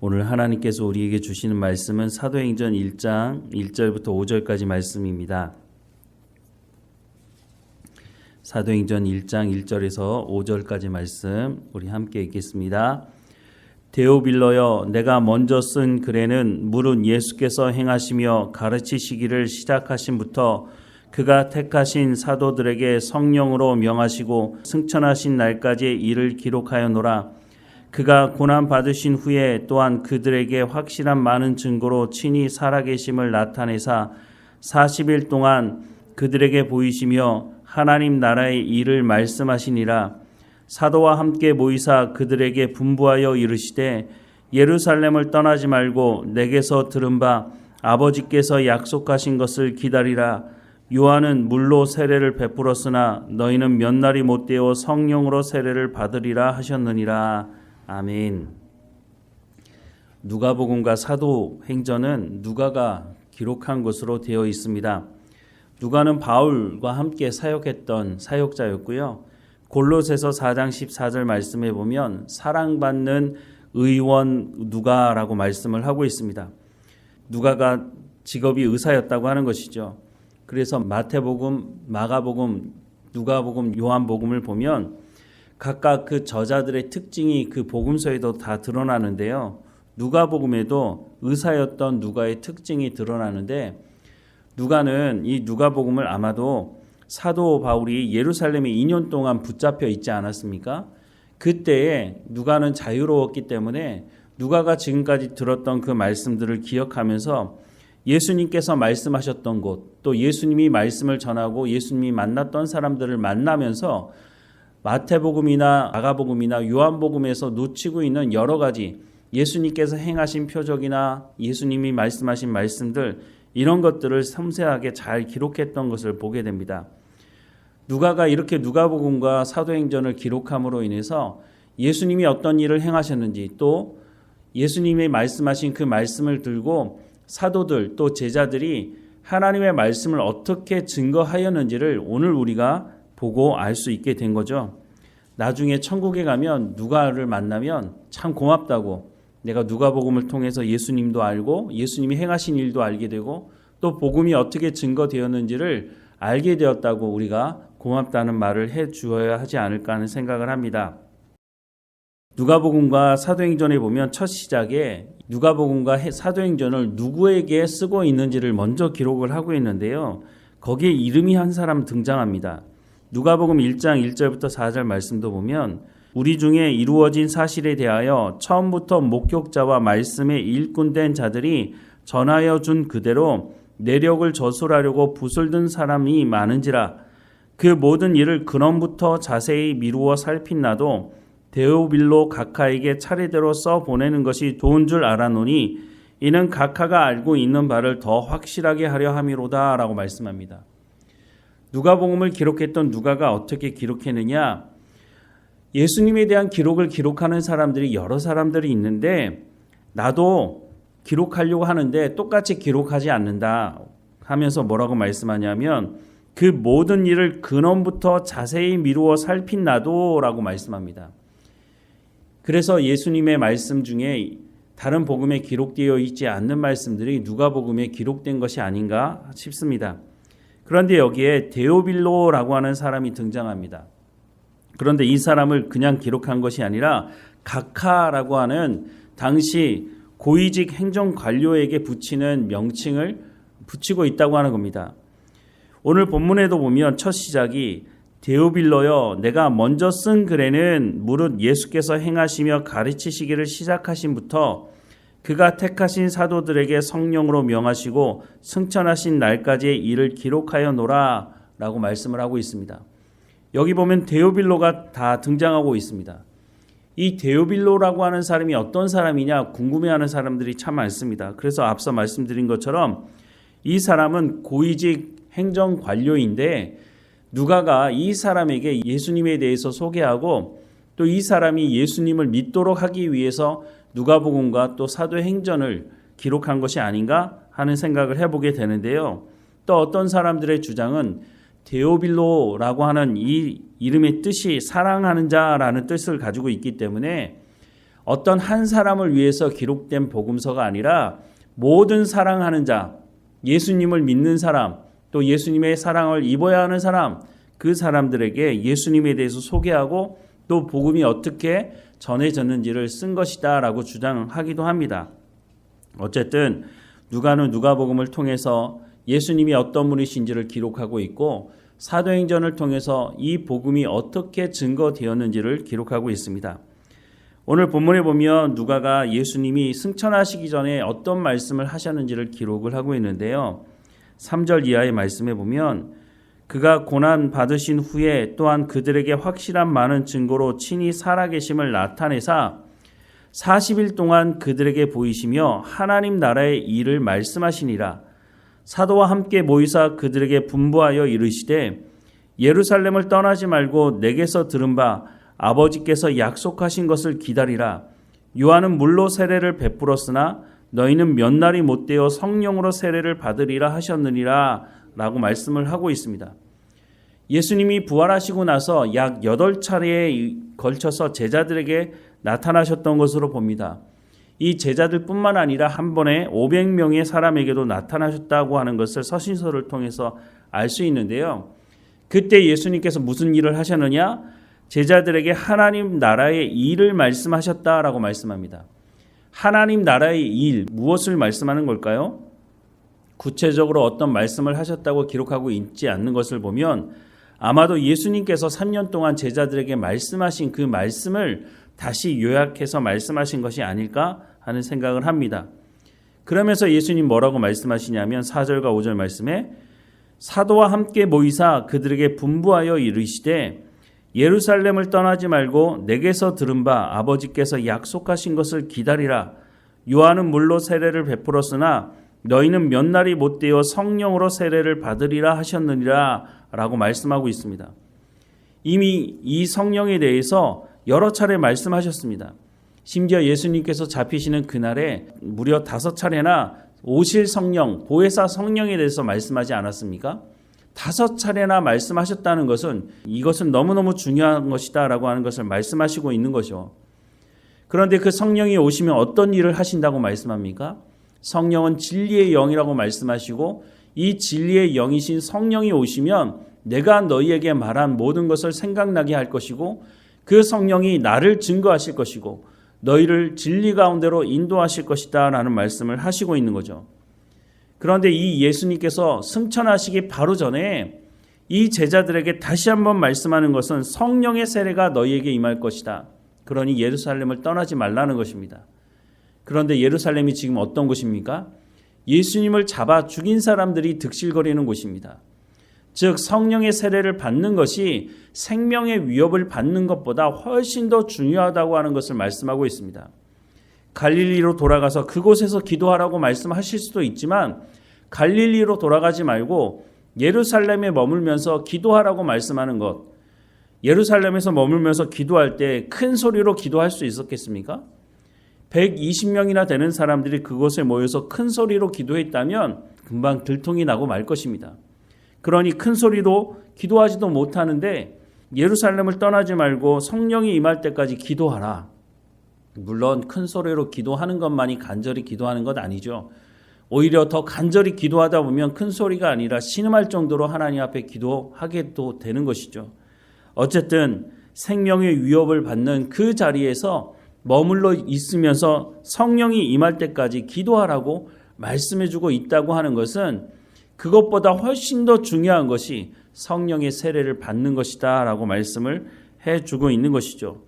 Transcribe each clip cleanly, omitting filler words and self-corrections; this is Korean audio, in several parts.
오늘 하나님께서 우리에게 주시는 말씀은 사도행전 1장 1절부터 5절까지 말씀입니다. 사도행전 1장 1절에서 5절까지 말씀 우리 함께 읽겠습니다. 데오빌로여, 내가 먼저 쓴 글에는 무릇 예수께서 행하시며 가르치시기를 시작하신부터 그가 택하신 사도들에게 성령으로 명하시고 승천하신 날까지의 일을 기록하여노라. 그가 고난 받으신 후에 또한 그들에게 확실한 많은 증거로 친히 살아계심을 나타내사 40일 동안 그들에게 보이시며 하나님 나라의 일을 말씀하시니라. 사도와 함께 모이사 그들에게 분부하여 이르시되 예루살렘을 떠나지 말고 내게서 들은 바 아버지께서 약속하신 것을 기다리라. 요한은 물로 세례를 베풀었으나 너희는 몇 날이 못되어 성령으로 세례를 받으리라 하셨느니라. 아멘. 누가복음과 사도행전은 누가가 기록한 것으로 되어 있습니다. 누가는 바울과 함께 사역했던 사역자였고요. 골로새서 4장 14절 말씀에 보면 사랑받는 의원 누가라고 말씀을 하고 있습니다. 누가가 직업이 의사였다고 하는 것이죠. 그래서 마태복음, 마가복음, 누가복음, 요한복음을 보면 각각 그 저자들의 특징이 그 복음서에도 다 드러나는데요. 누가복음에도 의사였던 누가의 특징이 드러나는데 누가는 이 누가복음을 아마도 사도 바울이 예루살렘에 2년 동안 붙잡혀 있지 않았습니까? 그때에 누가는 자유로웠기 때문에 누가가 지금까지 들었던 그 말씀들을 기억하면서 예수님께서 말씀하셨던 곳, 또 예수님이 말씀을 전하고 예수님이 만났던 사람들을 만나면서 마태복음이나 마가복음이나 요한복음에서 놓치고 있는 여러 가지 예수님께서 행하신 표적이나 예수님이 말씀하신 말씀들, 이런 것들을 섬세하게 잘 기록했던 것을 보게 됩니다. 누가가 이렇게 누가복음과 사도행전을 기록함으로 인해서 예수님이 어떤 일을 행하셨는지, 또 예수님이 말씀하신 그 말씀을 들고 사도들 또 제자들이 하나님의 말씀을 어떻게 증거하였는지를 오늘 우리가 보고 알 수 있게 된 거죠. 나중에 천국에 가면 누가를 만나면 참 고맙다고, 내가 누가복음을 통해서 예수님도 알고 예수님이 행하신 일도 알게 되고 또 복음이 어떻게 증거되었는지를 알게 되었다고 우리가 고맙다는 말을 해 주어야 하지 않을까 하는 생각을 합니다. 누가복음과 사도행전에 보면 첫 시작에 누가복음과 사도행전을 누구에게 쓰고 있는지를 먼저 기록을 하고 있는데요. 거기에 이름이 한 사람 등장합니다. 누가복음 1장 1절부터 4절 말씀도 보면 우리 중에 이루어진 사실에 대하여 처음부터 목격자와 말씀의 일꾼된 자들이 전하여 준 그대로 내력을 저술하려고 붓을 든 사람이 많은지라. 그 모든 일을 근원부터 자세히 미루어 살핀 나도 데오빌로 각하에게 차례대로 써 보내는 것이 좋은 줄 알아노니 이는 각하가 알고 있는 바를 더 확실하게 하려 함이로다 라고 말씀합니다. 누가복음을 기록했던 누가가 어떻게 기록했느냐? 예수님에 대한 기록을 기록하는 사람들이 여러 사람들이 있는데 나도 기록하려고 하는데 똑같이 기록하지 않는다 하면서 뭐라고 말씀하냐면 그 모든 일을 근원부터 자세히 미루어 살핀 나도 라고 말씀합니다. 그래서 예수님의 말씀 중에 다른 복음에 기록되어 있지 않는 말씀들이 누가복음에 기록된 것이 아닌가 싶습니다. 그런데 여기에 데오빌로라고 하는 사람이 등장합니다. 그런데 이 사람을 그냥 기록한 것이 아니라 각하라고 하는 당시 고위직 행정관료에게 붙이는 명칭을 붙이고 있다고 하는 겁니다. 오늘 본문에도 보면 첫 시작이 데오빌로여, 내가 먼저 쓴 글에는 무릇 예수께서 행하시며 가르치시기를 시작하신부터 그가 택하신 사도들에게 성령으로 명하시고 승천하신 날까지의 일을 기록하여 노라 라고 말씀을 하고 있습니다. 여기 보면 데오빌로가 다 등장하고 있습니다. 이 데오빌로라고 하는 사람이 어떤 사람이냐 궁금해하는 사람들이 참 많습니다. 그래서 앞서 말씀드린 것처럼 이 사람은 고위직 행정관료인데 누가가 이 사람에게 예수님에 대해서 소개하고 또 이 사람이 예수님을 믿도록 하기 위해서 누가복음과 또 사도행전을 기록한 것이 아닌가 하는 생각을 해보게 되는데요. 또 어떤 사람들의 주장은 데오빌로라고 하는 이 이름의 뜻이 사랑하는 자라는 뜻을 가지고 있기 때문에 어떤 한 사람을 위해서 기록된 복음서가 아니라 모든 사랑하는 자, 예수님을 믿는 사람, 또 예수님의 사랑을 입어야 하는 사람, 그 사람들에게 예수님에 대해서 소개하고 또 복음이 어떻게 전해졌는지를 쓴 것이다 라고 주장하기도 합니다. 어쨌든 누가는 누가복음을 통해서 예수님이 어떤 분이신지를 기록하고 있고 사도행전을 통해서 이 복음이 어떻게 증거되었는지를 기록하고 있습니다. 오늘 본문에 보면 누가가 예수님이 승천하시기 전에 어떤 말씀을 하셨는지를 기록을 하고 있는데요. 3절 이하의 말씀에 보면 그가 고난 받으신 후에 또한 그들에게 확실한 많은 증거로 친히 살아계심을 나타내사 40일 동안 그들에게 보이시며 하나님 나라의 일을 말씀하시니라. 사도와 함께 모이사 그들에게 분부하여 이르시되 예루살렘을 떠나지 말고 내게서 들은 바 아버지께서 약속하신 것을 기다리라. 요한은 물로 세례를 베풀었으나 너희는 몇 날이 못되어 성령으로 세례를 받으리라 하셨느니라 라고 말씀을 하고 있습니다. 예수님이 부활하시고 나서 약 8차례에 걸쳐서 제자들에게 나타나셨던 것으로 봅니다. 이 제자들뿐만 아니라 한 번에 500명의 사람에게도 나타나셨다고 하는 것을 서신서를 통해서 알 수 있는데요. 그때 예수님께서 무슨 일을 하셨느냐? 제자들에게 하나님 나라의 일을 말씀하셨다라고 말씀합니다. 하나님 나라의 일, 무엇을 말씀하는 걸까요? 구체적으로 어떤 말씀을 하셨다고 기록하고 있지 않는 것을 보면 아마도 예수님께서 3년 동안 제자들에게 말씀하신 그 말씀을 다시 요약해서 말씀하신 것이 아닐까 하는 생각을 합니다. 그러면서 예수님 뭐라고 말씀하시냐면 4절과 5절 말씀에 사도와 함께 모이사 그들에게 분부하여 이르시되 예루살렘을 떠나지 말고 내게서 들은 바 아버지께서 약속하신 것을 기다리라. 요한은 물로 세례를 베풀었으나 너희는 몇 날이 못되어 성령으로 세례를 받으리라 하셨느니라 라고 말씀하고 있습니다. 이미 이 성령에 대해서 여러 차례 말씀하셨습니다. 심지어 예수님께서 잡히시는 그날에 무려 5차례나 오실 성령, 보혜사 성령에 대해서 말씀하지 않았습니까? 5차례나 말씀하셨다는 것은 이것은 너무너무 중요한 것이다 라고 하는 것을 말씀하시고 있는 거죠. 그런데 그 성령이 오시면 어떤 일을 하신다고 말씀합니까? 성령은 진리의 영이라고 말씀하시고 이 진리의 영이신 성령이 오시면 내가 너희에게 말한 모든 것을 생각나게 할 것이고 그 성령이 나를 증거하실 것이고 너희를 진리 가운데로 인도하실 것이다 라는 말씀을 하시고 있는 거죠. 그런데 이 예수님께서 승천하시기 바로 전에 이 제자들에게 다시 한번 말씀하는 것은 성령의 세례가 너희에게 임할 것이다. 그러니 예루살렘을 떠나지 말라는 것입니다. 그런데 예루살렘이 지금 어떤 곳입니까? 예수님을 잡아 죽인 사람들이 득실거리는 곳입니다. 즉 성령의 세례를 받는 것이 생명의 위협을 받는 것보다 훨씬 더 중요하다고 하는 것을 말씀하고 있습니다. 갈릴리로 돌아가서 그곳에서 기도하라고 말씀하실 수도 있지만 갈릴리로 돌아가지 말고 예루살렘에 머물면서 기도하라고 말씀하는 것. 예루살렘에서 머물면서 기도할 때 큰 소리로 기도할 수 있었겠습니까? 120명이나 되는 사람들이 그곳에 모여서 큰 소리로 기도했다면 금방 들통이 나고 말 것입니다. 그러니 큰 소리로 기도하지도 못하는데 예루살렘을 떠나지 말고 성령이 임할 때까지 기도하라. 물론 큰 소리로 기도하는 것만이 간절히 기도하는 것 아니죠. 오히려 더 간절히 기도하다 보면 큰 소리가 아니라 신음할 정도로 하나님 앞에 기도하게 또 되는 것이죠. 어쨌든 생명의 위협을 받는 그 자리에서 머물러 있으면서 성령이 임할 때까지 기도하라고 말씀해주고 있다고 하는 것은 그것보다 훨씬 더 중요한 것이 성령의 세례를 받는 것이다 라고 말씀을 해주고 있는 것이죠.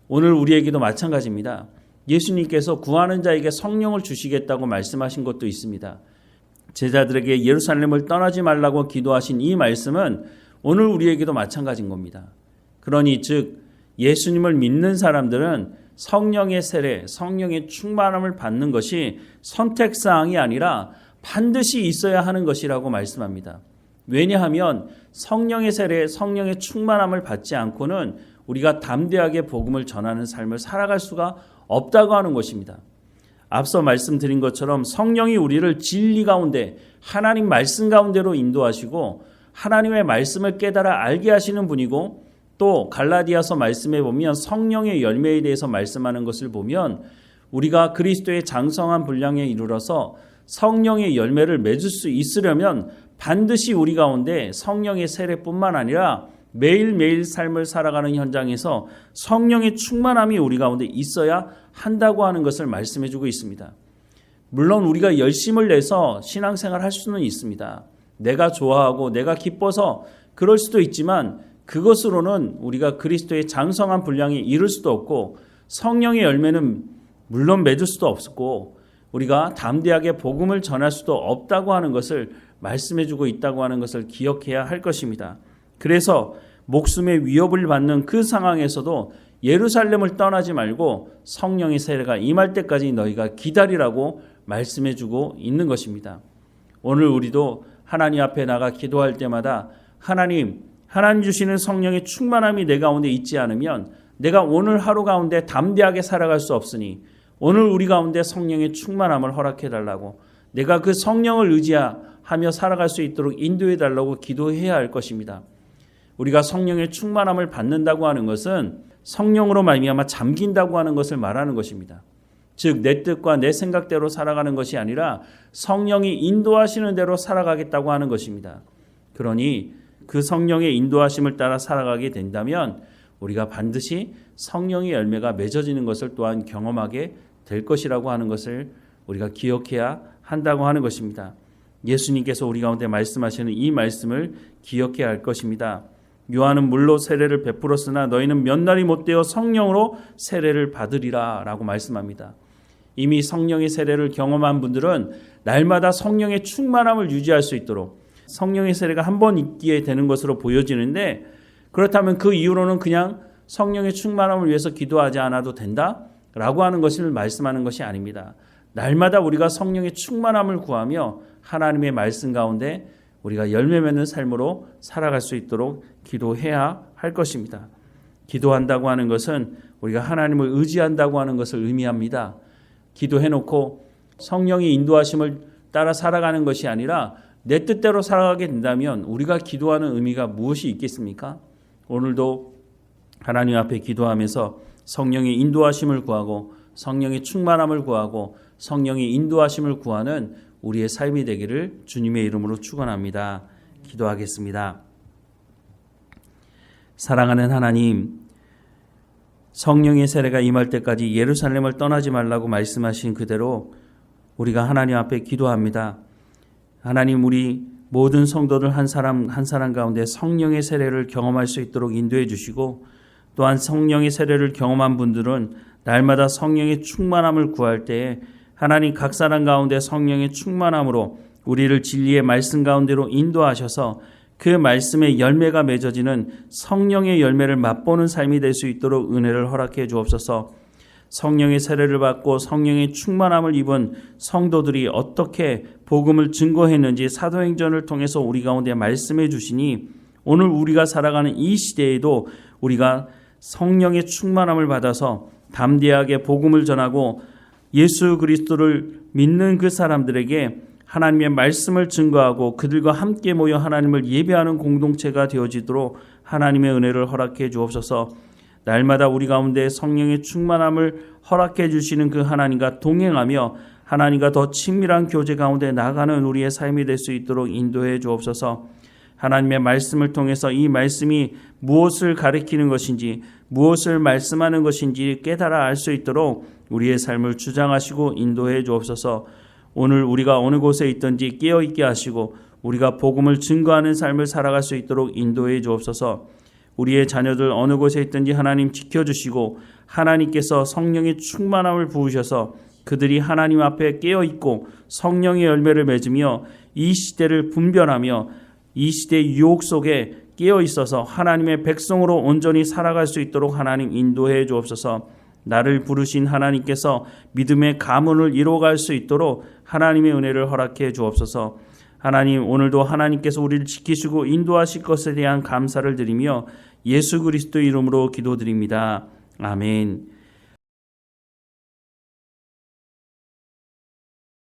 오늘 우리에게도 마찬가지입니다. 예수님께서 구하는 자에게 성령을 주시겠다고 말씀하신 것도 있습니다. 제자들에게 예루살렘을 떠나지 말라고 기도하신 이 말씀은 오늘 우리에게도 마찬가지인 겁니다. 그러니 즉 예수님을 믿는 사람들은 성령의 세례, 성령의 충만함을 받는 것이 선택사항이 아니라 반드시 있어야 하는 것이라고 말씀합니다. 왜냐하면 성령의 세례, 성령의 충만함을 받지 않고는 우리가 담대하게 복음을 전하는 삶을 살아갈 수가 없다고 하는 것입니다. 앞서 말씀드린 것처럼 성령이 우리를 진리 가운데 하나님 말씀 가운데로 인도하시고 하나님의 말씀을 깨달아 알게 하시는 분이고 또 갈라디아서 말씀에 보면 성령의 열매에 대해서 말씀하는 것을 보면 우리가 그리스도의 장성한 분량에 이르러서 성령의 열매를 맺을 수 있으려면 반드시 우리 가운데 성령의 세례뿐만 아니라 매일매일 삶을 살아가는 현장에서 성령의 충만함이 우리 가운데 있어야 한다고 하는 것을 말씀해 주고 있습니다. 물론 우리가 열심을 내서 신앙생활 할 수는 있습니다. 내가 좋아하고 내가 기뻐서 그럴 수도 있지만 그것으로는 우리가 그리스도의 장성한 분량에 이를 수도 없고 성령의 열매는 물론 맺을 수도 없고 우리가 담대하게 복음을 전할 수도 없다고 하는 것을 말씀해 주고 있다고 하는 것을 기억해야 할 것입니다. 그래서 목숨의 위협을 받는 그 상황에서도 예루살렘을 떠나지 말고 성령의 세례가 임할 때까지 너희가 기다리라고 말씀해 주고 있는 것입니다. 오늘 우리도 하나님 앞에 나가 기도할 때마다 하나님 주시는 성령의 충만함이 내 가운데 있지 않으면 내가 오늘 하루 가운데 담대하게 살아갈 수 없으니 오늘 우리 가운데 성령의 충만함을 허락해 달라고 내가 그 성령을 의지하며 살아갈 수 있도록 인도해 달라고 기도해야 할 것입니다. 우리가 성령의 충만함을 받는다고 하는 것은 성령으로 말미암아 잠긴다고 하는 것을 말하는 것입니다. 즉 내 뜻과 내 생각대로 살아가는 것이 아니라 성령이 인도하시는 대로 살아가겠다고 하는 것입니다. 그러니 그 성령의 인도하심을 따라 살아가게 된다면 우리가 반드시 성령의 열매가 맺어지는 것을 또한 경험하게 될 것이라고 하는 것을 우리가 기억해야 한다고 하는 것입니다. 예수님께서 우리 가운데 말씀하시는 이 말씀을 기억해야 할 것입니다. 요한은 물로 세례를 베풀었으나 너희는 몇 날이 못되어 성령으로 세례를 받으리라 라고 말씀합니다. 이미 성령의 세례를 경험한 분들은 날마다 성령의 충만함을 유지할 수 있도록 성령의 세례가 한 번 있게 되는 것으로 보여지는데 그렇다면 그 이후로는 그냥 성령의 충만함을 위해서 기도하지 않아도 된다라고 하는 것을 말씀하는 것이 아닙니다. 날마다 우리가 성령의 충만함을 구하며 하나님의 말씀 가운데 우리가 열매 맺는 삶으로 살아갈 수 있도록 기도해야 할 것입니다. 기도한다고 하는 것은 우리가 하나님을 의지한다고 하는 것을 의미합니다. 기도해놓고 성령의 인도하심을 따라 살아가는 것이 아니라 내 뜻대로 살아가게 된다면 우리가 기도하는 의미가 무엇이 있겠습니까? 오늘도 하나님 앞에 기도하면서 성령의 인도하심을 구하고 성령의 충만함을 구하고 성령의 인도하심을 구하는 우리의 삶이 되기를 주님의 이름으로 축원합니다. 기도하겠습니다. 사랑하는 하나님, 성령의 세례가 임할 때까지 예루살렘을 떠나지 말라고 말씀하신 그대로 우리가 하나님 앞에 기도합니다. 하나님, 우리 모든 성도들 한 사람 한 사람 가운데 성령의 세례를 경험할 수 있도록 인도해 주시고 또한 성령의 세례를 경험한 분들은 날마다 성령의 충만함을 구할 때에 하나님 각 사람 가운데 성령의 충만함으로 우리를 진리의 말씀 가운데로 인도하셔서 그 말씀의 열매가 맺어지는 성령의 열매를 맛보는 삶이 될 수 있도록 은혜를 허락해 주옵소서. 성령의 세례를 받고 성령의 충만함을 입은 성도들이 어떻게 복음을 증거했는지 사도행전을 통해서 우리 가운데 말씀해 주시니 오늘 우리가 살아가는 이 시대에도 우리가 성령의 충만함을 받아서 담대하게 복음을 전하고 예수 그리스도를 믿는 그 사람들에게 하나님의 말씀을 증거하고 그들과 함께 모여 하나님을 예배하는 공동체가 되어지도록 하나님의 은혜를 허락해 주옵소서. 날마다 우리 가운데 성령의 충만함을 허락해 주시는 그 하나님과 동행하며 하나님과 더 친밀한 교제 가운데 나가는 우리의 삶이 될 수 있도록 인도해 주옵소서. 하나님의 말씀을 통해서 이 말씀이 무엇을 가리키는 것인지 무엇을 말씀하는 것인지 깨달아 알 수 있도록 우리의 삶을 주장하시고 인도해 주옵소서. 오늘 우리가 어느 곳에 있든지 깨어있게 하시고 우리가 복음을 증거하는 삶을 살아갈 수 있도록 인도해 주옵소서. 우리의 자녀들 어느 곳에 있든지 하나님 지켜주시고 하나님께서 성령의 충만함을 부으셔서 그들이 하나님 앞에 깨어있고 성령의 열매를 맺으며 이 시대를 분별하며 이 시대의 유혹 속에 깨어있어서 하나님의 백성으로 온전히 살아갈 수 있도록 하나님 인도해 주옵소서. 나를 부르신 하나님께서 믿음의 가문을 이루어갈 수 있도록 하나님의 은혜를 허락해 주옵소서. 하나님, 오늘도 하나님께서 우리를 지키시고 인도하실 것에 대한 감사를 드리며 예수 그리스도 이름으로 기도드립니다. 아멘.